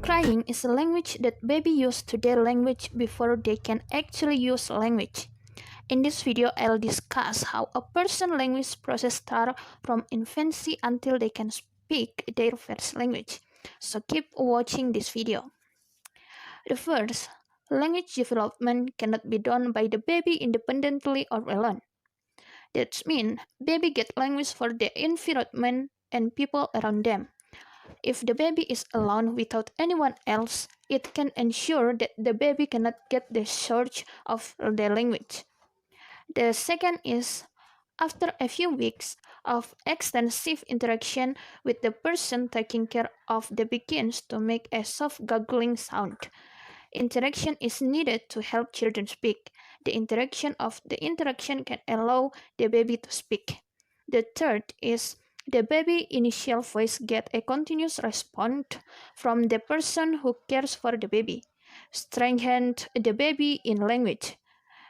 Crying is a language that baby use to their language before they can actually use language. In this video, I'll discuss how a person's language process starts from infancy until they can speak their first language. So keep watching this video. The first, language development cannot be done by the baby independently or alone. That means baby get language for the environment and people around them. If the baby is alone without anyone else, it can ensure that the baby cannot get the surge of the language. The second is, after a few weeks of extensive interaction with the person taking care of the begins to make a soft gargling sound. Interaction is needed to help children speak. The interaction can allow the baby to speak. The third is, the baby initial voice get a continuous response from the person who cares for the baby, strengthen the baby in language.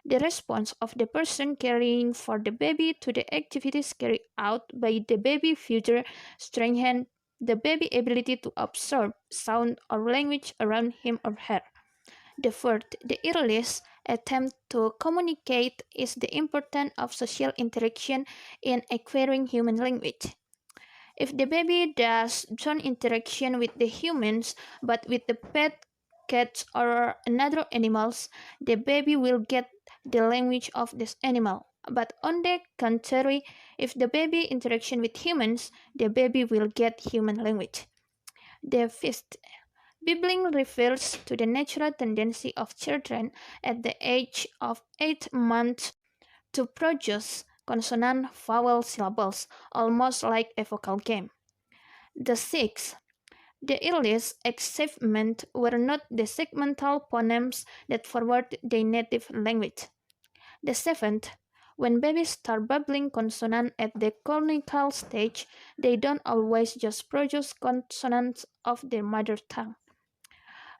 The response of the person caring for the baby to the activities carried out by the baby further strengthen the baby ability to absorb sound or language around him or her. The fourth, the earliest attempt to communicate is the importance of social interaction in acquiring human language. If the baby does join interaction with the humans but with the pet, cats, or another animals, the baby will get the language of this animal. But on the contrary, if the baby interaction with humans, the baby will get human language. The fifth, babbling refers to the natural tendency of children at the age of 8 months to produce consonant vowel syllables, almost like a vocal game. The sixth, the earliest achievements were not the segmental phonemes that forward their native language. The seventh, when babies start babbling consonant at the conical stage, they don't always just produce consonants of their mother tongue.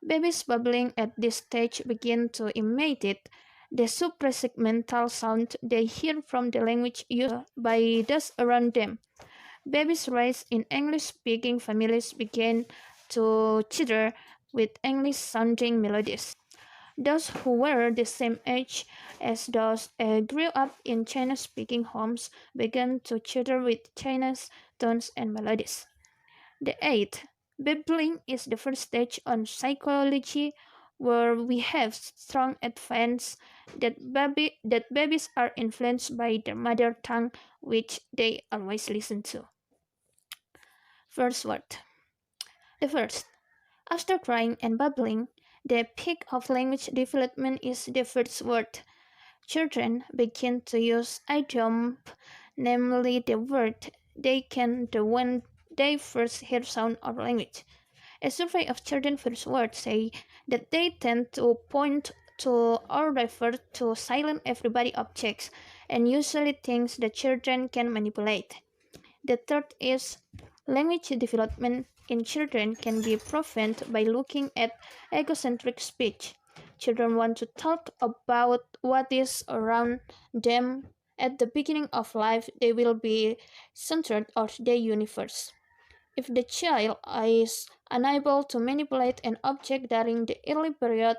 Babies babbling at this stage begin to imitate the suprasegmental sound they hear from the language used by those around them. Babies raised in English-speaking families begin to chitter with English-sounding melodies. Those who were the same age as those grew up in Chinese-speaking homes began to chitter with Chinese tones and melodies. The eighth, babbling is the first stage on psychology where we have strong evidence that babies are influenced by their mother tongue, which they always listen to. First word. The first, after crying and babbling, the peak of language development is the first word. Children begin to use idiom, namely the word they can do when they first hear sound or language. A survey of children's first words say that they tend to point to or refer to silent everyday objects and usually things that children can manipulate. The third is, language development in children can be proven by looking at egocentric speech. Children want to talk about what is around them. At the beginning of life, they will be centered on their universe. If the child is unable to manipulate an object during the early period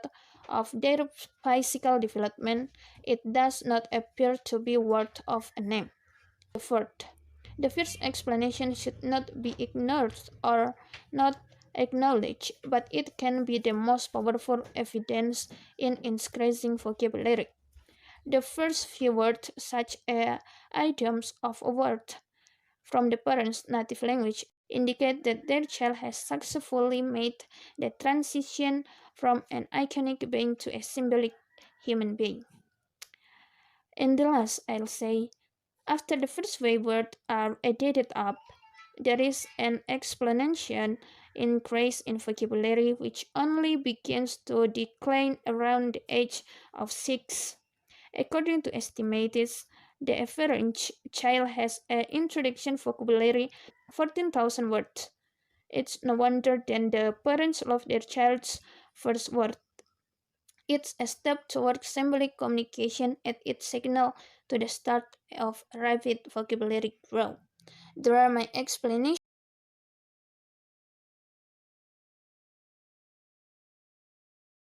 of their physical development, it does not appear to be worth of a name. Fourth, the first explanation should not be ignored or not acknowledged, but it can be the most powerful evidence in increasing vocabulary. The first few words, such as idioms of a word from the parent's native language, indicate that their child has successfully made the transition from an iconic being to a symbolic human being. And the last, I'll say, after the first few words are added up, there is an exponential increase in vocabulary which only begins to decline around the age of 6. According to estimates, the average child has an introduction vocabulary 14,000 words. It's no wonder then the parents love their child's first word. It's a step toward symbolic communication and its signal to the start of rapid vocabulary growth. There are my explanations